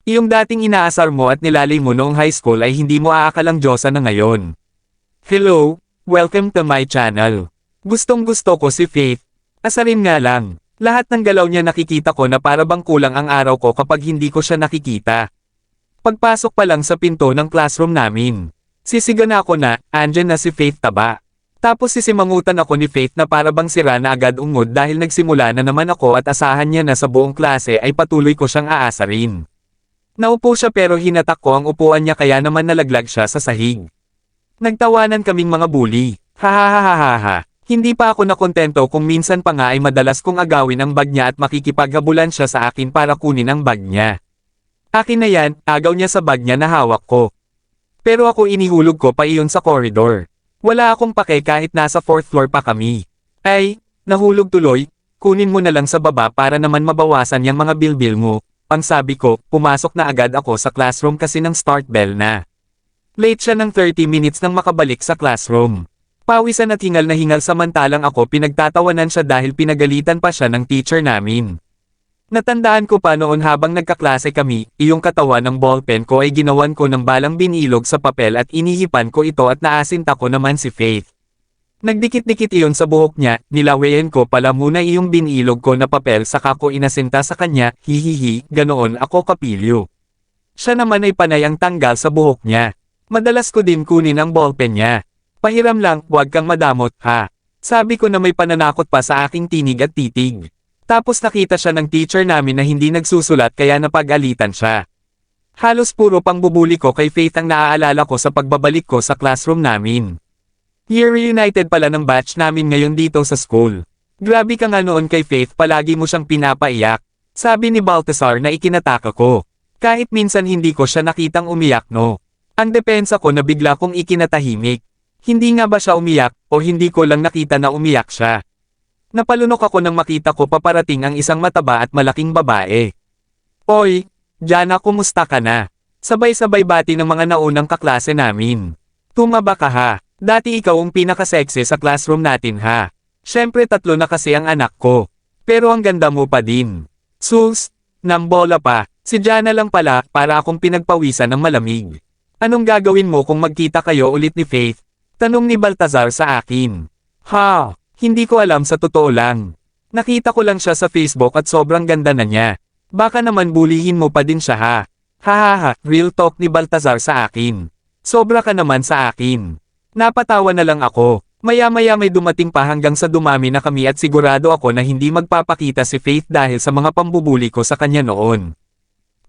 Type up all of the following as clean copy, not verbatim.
Iyong dating inaasar mo at nilalay mo noong high school ay hindi mo aakalang Diyosa na ngayon. Hello, welcome to my channel. Gustong-gusto ko si Faith. Asarin nga lang, lahat ng galaw niya nakikita ko na para bang kulang ang araw ko kapag hindi ko siya nakikita. Pagpasok pa lang sa pinto ng classroom namin, sisiga na ako na, andyan na si Faith taba. Tapos sisimangutan ako ni Faith na para bang sira na agad ungod dahil nagsimula na naman ako at asahan niya na sa buong klase ay patuloy ko siyang aasarin. Naupo siya pero hinatak ko ang upuan niya kaya naman nalaglag siya sa sahig. Nagtawanan kaming mga bully, hahaha. Hindi pa ako nakontento kung minsan pa nga ay madalas kong agawin ang bag niya at makikipaghabulan siya sa akin para kunin ang bag niya. Akin na yan, agaw niya sa bag niya na hawak ko. Pero ako inihulog ko pa iyon sa koridor. Wala akong pake kahit nasa 4th floor pa kami. Ay, nahulog tuloy, kunin mo na lang sa baba para naman mabawasan yung mga bilbil mo. Ang sabi ko, pumasok na agad ako sa classroom kasi ng start bell na. Late siya ng 30 minutes nang makabalik sa classroom. Pawisan at hingal samantalang ako pinagtatawanan siya dahil pinagalitan pa siya ng teacher namin. Natandaan ko pa noon habang nagkaklase kami, iyong katawan ng ballpen ko ay ginawan ko ng balang binilog sa papel at inihipan ko ito at naasinta ko naman si Faith. Nagdikit-dikit iyon sa buhok niya, nilawayan ko pala muna iyong binilog ko na papel saka ko inasinta sa kanya, hihihi, ganoon ako kapilyo. Siya naman ay panay ang tanggal sa buhok niya. Madalas ko din kunin ang ballpen niya. Pahiram lang, huwag kang madamot, ha. Sabi ko na may pananakot pa sa aking tinig at titig. Tapos nakita siya ng teacher namin na hindi nagsusulat kaya napag-alitan siya. Halos puro pang bubuli ko kay Faith ang naaalala ko sa pagbabalik ko sa classroom namin. Year reunited pala ng batch namin ngayon dito sa school. Grabe ka nga noon kay Faith, palagi mo siyang pinapaiyak. Sabi ni Baltasar na ikinataka ko. Kahit minsan hindi ko siya nakitang umiyak no. Ang depensa ko na bigla kong ikinatahimik. Hindi nga ba siya umiyak, o hindi ko lang nakita na umiyak siya? Napalunok ako nang makita ko paparating ang isang mataba at malaking babae. Oy, Jana, kumusta ka na? Sabay-sabay bati ng mga naunang kaklase namin. Tumaba ka ha, dati ikaw ang pinaka-sexy sa classroom natin ha. Siyempre 3 na kasi ang anak ko. Pero ang ganda mo pa din. Sus, nambola pa, si Jana lang pala para akong pinagpawisan ng malamig. Anong gagawin mo kung magkita kayo ulit ni Faith? Tanong ni Baltasar sa akin. Ha, hindi ko alam sa totoo lang. Nakita ko lang siya sa Facebook at sobrang ganda na niya. Baka naman bulihin mo pa din siya ha. Hahaha, real talk ni Baltasar sa akin. Sobra ka naman sa akin. Napatawa na lang ako. Maya-maya may dumating pa hanggang sa dumami na kami at sigurado ako na hindi magpapakita si Faith dahil sa mga pambubuli ko sa kanya noon.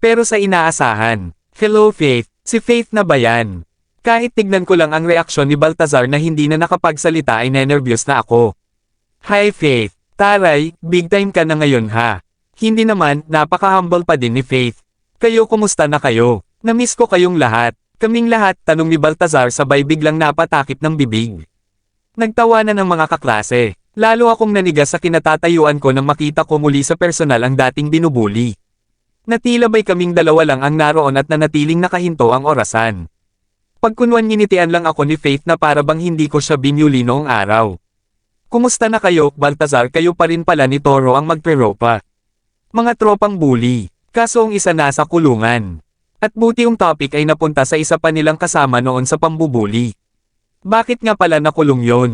Pero sa inaasahan, hello Faith, si Faith na ba yan? Kahit tignan ko lang ang reaksyon ni Baltasar na hindi na nakapagsalita ay nenervyos na ako. Hi Faith, taray, big time ka na ngayon ha. Hindi naman, napaka-humble pa din ni Faith. Kayo kumusta na kayo? Namiss ko kayong lahat. Kaming lahat, tanong ni Baltasar sabay biglang napatakip ng bibig. Nagtawanan ng mga kaklase. Lalo akong nanigas sa kinatatayuan ko nang makita ko muli sa personal ang dating binubuli. Natilabay kaming dalawa lang ang naroon at nanatiling nakahinto ang orasan. Pagkunwan nginitian lang ako ni Faith na para bang hindi ko siya binyuli noong araw. Kumusta na kayo, Baltasar? Kayo pa rin pala ni Toro ang magpreropa. Mga tropang bully, kaso ang isa nasa kulungan. At buti yung topic ay napunta sa isa pa nilang kasama noon sa pambubuli. Bakit nga pala nakulong yon?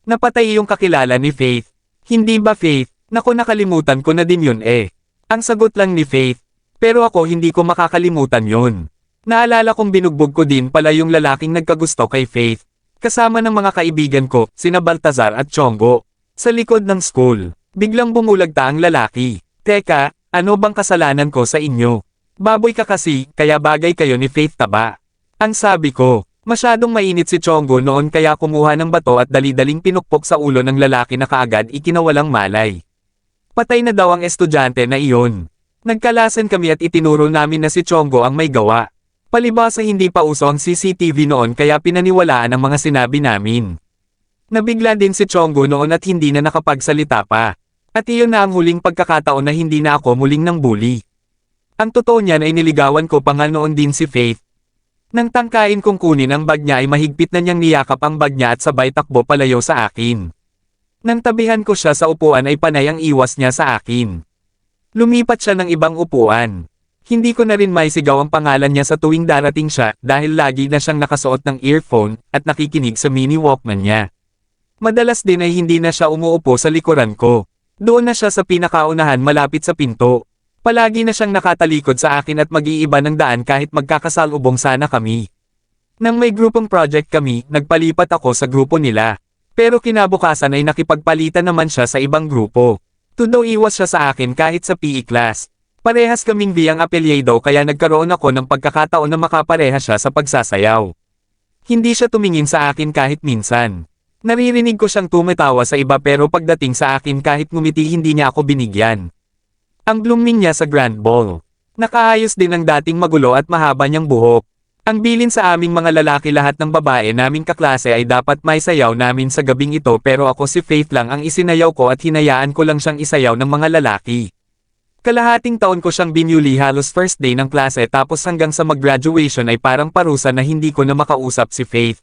Napatay yung kakilala ni Faith. Hindi ba Faith? Naku, nakalimutan ko na din yun eh. Ang sagot lang ni Faith. Pero ako hindi ko makakalimutan yon. Naalala kong binugbog ko din pala yung lalaking nagkagusto kay Faith. Kasama ng mga kaibigan ko, sina Baltasar at Chongo. Sa likod ng school, biglang bumulagta ang lalaki. Teka, ano bang kasalanan ko sa inyo? Baboy ka kasi, kaya bagay kayo ni Faith taba. Ang sabi ko, masyadong mainit si Chongo noon kaya kumuha ng bato at dali-daling pinukpok sa ulo ng lalaki na kaagad ikinawalang malay. Patay na daw ang estudyante na iyon. Nagkalasan kami at itinuro namin na si Chongo ang may gawa. Palibhasa hindi pa uso ang CCTV noon kaya pinaniwalaan ang mga sinabi namin. Nabigla din si Chongo noon at hindi na nakapagsalita pa. At iyon na ang huling pagkakataon na hindi na ako muling nang bully. Ang totoo niyan ay niligawan ko pa nga noon din si Faith. Nang tangkain kong kunin ang bag niya ay mahigpit na niyang niyakap ang bag niya at sabay takbo palayo sa akin. Nang tabihan ko siya sa upuan ay panay ang iwas niya sa akin. Lumipat siya ng ibang upuan. Hindi ko na rin maisigaw ang pangalan niya sa tuwing darating siya dahil lagi na siyang nakasuot ng earphone at nakikinig sa mini Walkman niya. Madalas din ay hindi na siya umuupo sa likuran ko. Doon na siya sa pinakaunahan malapit sa pinto. Palagi na siyang nakatalikod sa akin at mag-iiba ng daan kahit magkakasalubong sana kami. Nang may grupong project kami, nagpalipat ako sa grupo nila. Pero kinabukasan ay nakipagpalitan naman siya sa ibang grupo. Tundo iwas siya sa akin kahit sa PE class. Parehas kaming biyang apelyido kaya nagkaroon ako ng pagkakataon na makapareha siya sa pagsasayaw. Hindi siya tumingin sa akin kahit minsan. Naririnig ko siyang tumatawa sa iba pero pagdating sa akin kahit ngumiti hindi niya ako binigyan. Ang blooming niya sa Grand Ball. Nakaayos din ang dating magulo at mahaba niyang buhok. Ang bilin sa aming mga lalaki lahat ng babae naming kaklase ay dapat may sayaw namin sa gabing ito pero ako si Faith lang ang isinayaw ko at hinayaan ko lang siyang isayaw ng mga lalaki. Kalahating taon ko siyang binuli halos first day ng klase tapos hanggang sa mag-graduation ay parang parusa na hindi ko na makausap si Faith.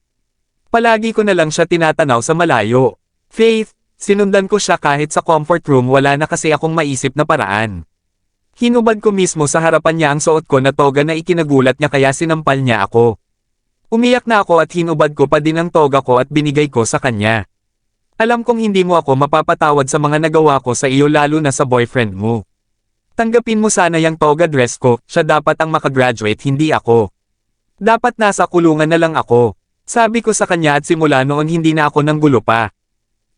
Palagi ko na lang siya tinatanaw sa malayo. Faith, sinundan ko siya kahit sa comfort room wala na kasi akong maisip na paraan. Hinubad ko mismo sa harapan niya ang suot ko na toga na ikinagulat niya kaya sinampal niya ako. Umiyak na ako at hinubad ko pa din ang toga ko at binigay ko sa kanya. Alam kong hindi mo ako mapapatawad sa mga nagawa ko sa iyo lalo na sa boyfriend mo. Tanggapin mo sana yung toga dress ko, siya dapat ang makagraduate hindi ako. Dapat nasa kulungan na lang ako. Sabi ko sa kanya at simula noon hindi na ako nanggulo pa.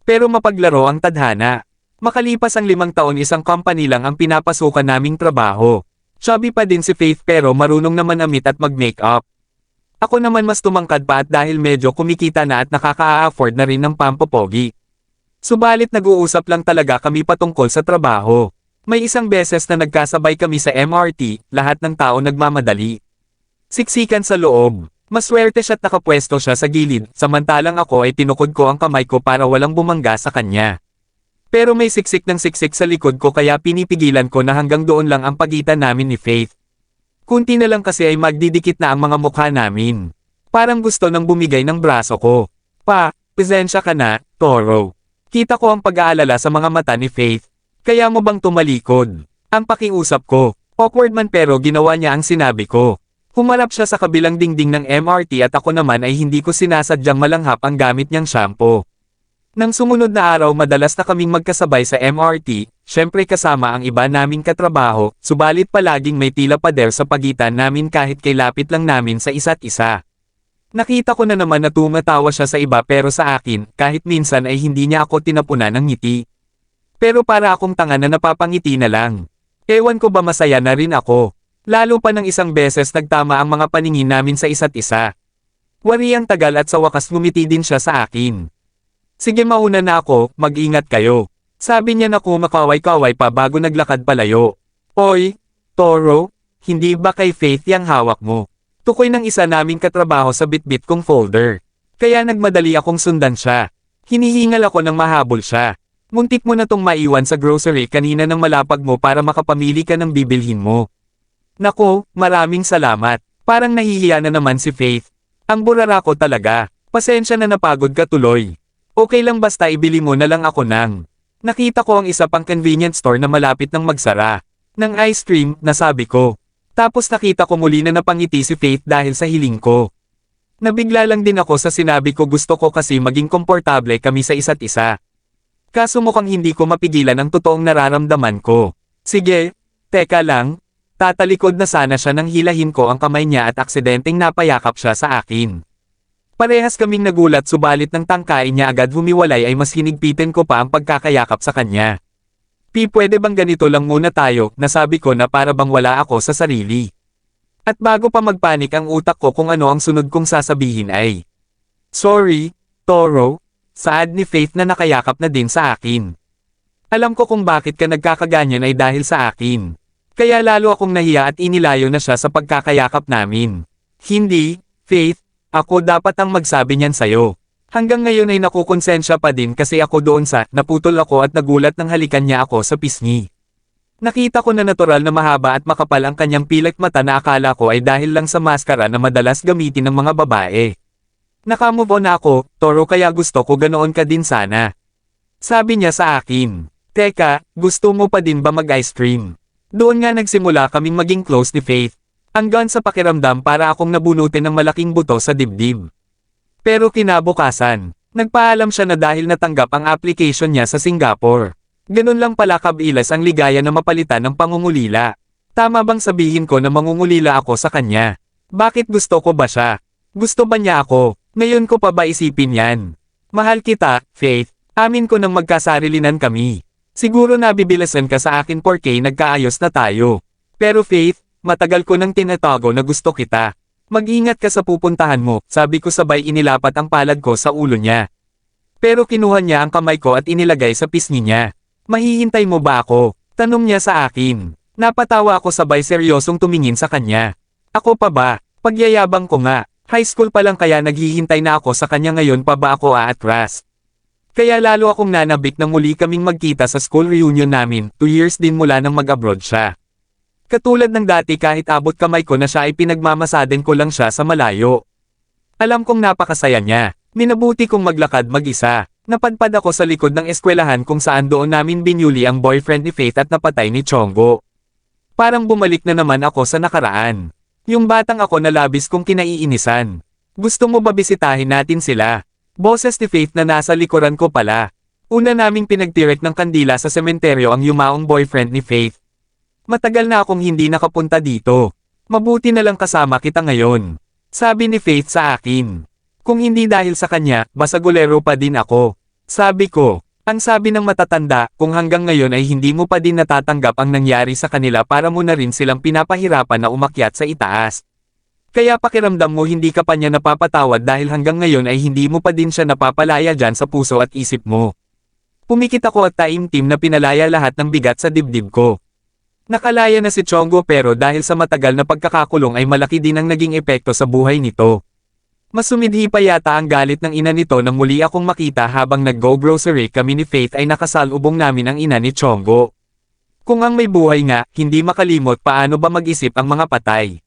Pero mapaglaro ang tadhana. Makalipas ang 5 taon isang company lang ang pinapasukan naming trabaho. Chubby pa din si Faith pero marunong naman amit at mag-makeup. Ako naman mas tumangkad pa at dahil medyo kumikita na at nakaka-afford na rin ng pampopogi. Subalit nag-uusap lang talaga kami patungkol sa trabaho. May isang beses na nagkasabay kami sa MRT, lahat ng tao nagmamadali. Siksikan sa loob. Maswerte siya't nakapwesto siya sa gilid, samantalang ako ay tinukod ko ang kamay ko para walang bumangga sa kanya. Pero may siksik ng siksik sa likod ko kaya pinipigilan ko na hanggang doon lang ang pagitan namin ni Faith. Kunti na lang kasi ay magdidikit na ang mga mukha namin. Parang gusto nang bumigay ng braso ko. Pasensya ka na, Toro. Kita ko ang pag-aalala sa mga mata ni Faith. Kaya mo bang tumalikod? Ang pakiusap ko. Awkward man pero ginawa niya ang sinabi ko. Humarap siya sa kabilang dingding ng MRT at ako naman ay hindi ko sinasadyang malanghap ang gamit niyang shampoo. Nang sumunod na araw madalas na kaming magkasabay sa MRT, syempre kasama ang iba naming katrabaho, subalit palaging may tila pader sa pagitan namin kahit kay lapit lang namin sa isa't isa. Nakita ko na naman na tumatawa siya sa iba pero sa akin, kahit minsan ay hindi niya ako tinapunan ng ngiti. Pero para akong tanga na napapangiti na lang. Ewan ko ba masaya na rin ako. Lalo pa ng isang beses nagtama ang mga paningin namin sa isa't isa. Wari ang tagal at sa wakas ngumiti din siya sa akin. Sige mauna na ako, mag-ingat kayo. Sabi niya na kumakaway-kaway pa bago naglakad palayo. Oy, Toro, hindi ba kay Faith yang hawak mo? Tukoy ng isa naming katrabaho sa bitbit kong folder. Kaya nagmadali akong sundan siya. Hinihingal ako nang mahabol siya. Muntik mo na tong maiwan sa grocery kanina nang malapag mo para makapamili ka ng bibilhin mo. Nako, maraming salamat. Parang nahihiya na naman si Faith. Ang burara ko talaga. Pasensya na napagod ka tuloy. Okay lang basta ibili mo na lang ako ng. Nakita ko ang isa pang convenience store na malapit ng magsara. Ng ice cream, nasabi ko. Tapos nakita ko muli na napangiti si Faith dahil sa hiling ko. Nabigla lang din ako sa sinabi ko gusto ko kasi maging komportable kami sa isa't isa. Kaso mukhang hindi ko mapigilan ang totoong nararamdaman ko. Sige, teka lang, tatalikod na sana siya nang hilahin ko ang kamay niya at aksidenteng napayakap siya sa akin. Parehas kaming nagulat subalit nang tangkain niya agad humiwalay ay mas hinigpitin ko pa ang pagkakayakap sa kanya. Pwede bang ganito lang muna tayo, nasabi ko na para bang wala ako sa sarili. At bago pa magpanik ang utak ko kung ano ang sunod kong sasabihin ay, sorry, Toro. Saad ni Faith na nakayakap na din sa akin. Alam ko kung bakit ka nagkakaganyan ay dahil sa akin. Kaya lalo akong nahiya at inilayo na siya sa pagkakayakap namin. Hindi, Faith, ako dapat ang magsabi niyan sa'yo. Hanggang ngayon ay nakukonsensya pa din kasi ako doon sa naputol ako at nagulat nang halikan niya ako sa pisngi. Nakita ko na natural na mahaba at makapal ang kanyang pilak mata na akala ko ay dahil lang sa maskara na madalas gamitin ng mga babae. Nakamove on ako, Toro kaya gusto ko ganoon ka din sana. Sabi niya sa akin. Teka, gusto mo pa din ba mag-ice cream? Doon nga nagsimula kaming maging close ni Faith. Hanggang sa pakiramdam para akong nabunutin ng malaking buto sa dibdib. Pero kinabukasan, nagpaalam siya na dahil natanggap ang application niya sa Singapore. Ganun lang pala kabilis ang ligaya na mapalitan ng pangungulila. Tama bang sabihin ko na mangungulila ako sa kanya? Bakit gusto ko ba siya? Gusto ba niya ako? Ngayon ko pa ba isipin yan? Mahal kita, Faith. Amin ko nang magkasarilinan kami. Siguro nabibilasan ka sa akin porque nagkaayos na tayo. Pero Faith, matagal ko nang tinatago na gusto kita. Mag-ingat ka sa pupuntahan mo, sabi ko sabay inilapat ang palad ko sa ulo niya. Pero kinuha niya ang kamay ko at inilagay sa pisngi niya. Mahihintay mo ba ako? Tanong niya sa akin. Napatawa ako sabay seryosong tumingin sa kanya. Ako pa ba? Pagyayabang ko nga. High school pa lang kaya naghihintay na ako sa kanya ngayon pa ba ako aatras? Kaya lalo akong nanabik na muli kaming magkita sa school reunion namin, 2 years din mula nang mag-abroad siya. Katulad ng dati kahit abot kamay ko na siya ay pinagmamasaden ko lang siya sa malayo. Alam kong napakasaya niya. Minabuti kong maglakad mag-isa. Napadpad ako sa likod ng eskwelahan kung saan doon namin binyuli ang boyfriend ni Faith at napatay ni Chonggo. Parang bumalik na naman ako sa nakaraan. Yung batang ako na labis kong kinaiinisan. Gusto mo ba bisitahin natin sila? Boses ni Faith na nasa likuran ko pala. Una naming pinagtirek ng kandila sa sementeryo ang yumaong boyfriend ni Faith. Matagal na akong hindi nakapunta dito. Mabuti na lang kasama kita ngayon. Sabi ni Faith sa akin. Kung hindi dahil sa kanya, basagulero pa din ako. Sabi ko, ang sabi ng matatanda, kung hanggang ngayon ay hindi mo pa din natatanggap ang nangyari sa kanila para mo na rin silang pinapahirapan na umakyat sa itaas. Kaya pakiramdam mo hindi ka pa niya napapatawad dahil hanggang ngayon ay hindi mo pa din siya napapalaya dyan sa puso at isip mo. Pumikit ako at taimtim na pinalaya lahat ng bigat sa dibdib ko. Nakalaya na si Chonggo pero dahil sa matagal na pagkakakulong ay malaki din ang naging epekto sa buhay nito. Mas sumidhi pa yata ang galit ng ina nito nang muli akong makita habang nag-go grocery kami ni Faith ay nakasalubong namin ang ina ni Chonggo. Kung ang may buhay nga, hindi makalimot paano ba mag-isip ang mga patay.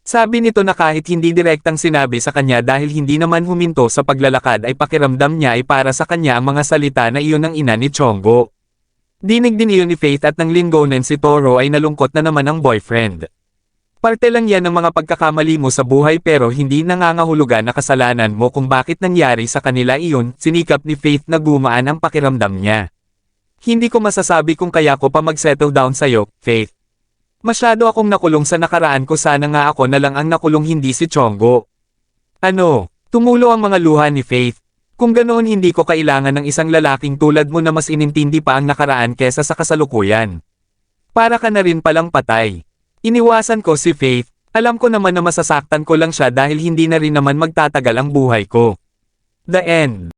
Sabi nito na kahit hindi direktang sinabi sa kanya dahil hindi naman huminto sa paglalakad ay pakiramdam niya ay para sa kanya ang mga salita na iyon ng ina ni Chonggo. Dinig din iyon ni Faith at nang linggonen si Toro ay nalungkot na naman ang boyfriend. Parte lang yan ng mga pagkakamali mo sa buhay pero hindi nangangahulugan na kasalanan mo kung bakit nangyari sa kanila iyon, sinikap ni Faith na gumaan ang pakiramdam niya. Hindi ko masasabi kung kaya ko pa mag-settle down sa'yo, Faith. Masyado akong nakulong sa nakaraan ko sana nga ako na lang ang nakulong hindi si Chonggo. Ano? Tumulo ang mga luha ni Faith. Kung ganoon hindi ko kailangan ng isang lalaking tulad mo na mas inintindi pa ang nakaraan kesa sa kasalukuyan. Para ka na rin palang patay. Iniwasan ko si Faith. Alam ko naman na masasaktan ko lang siya dahil hindi na rin naman magtatagal ang buhay ko. The end.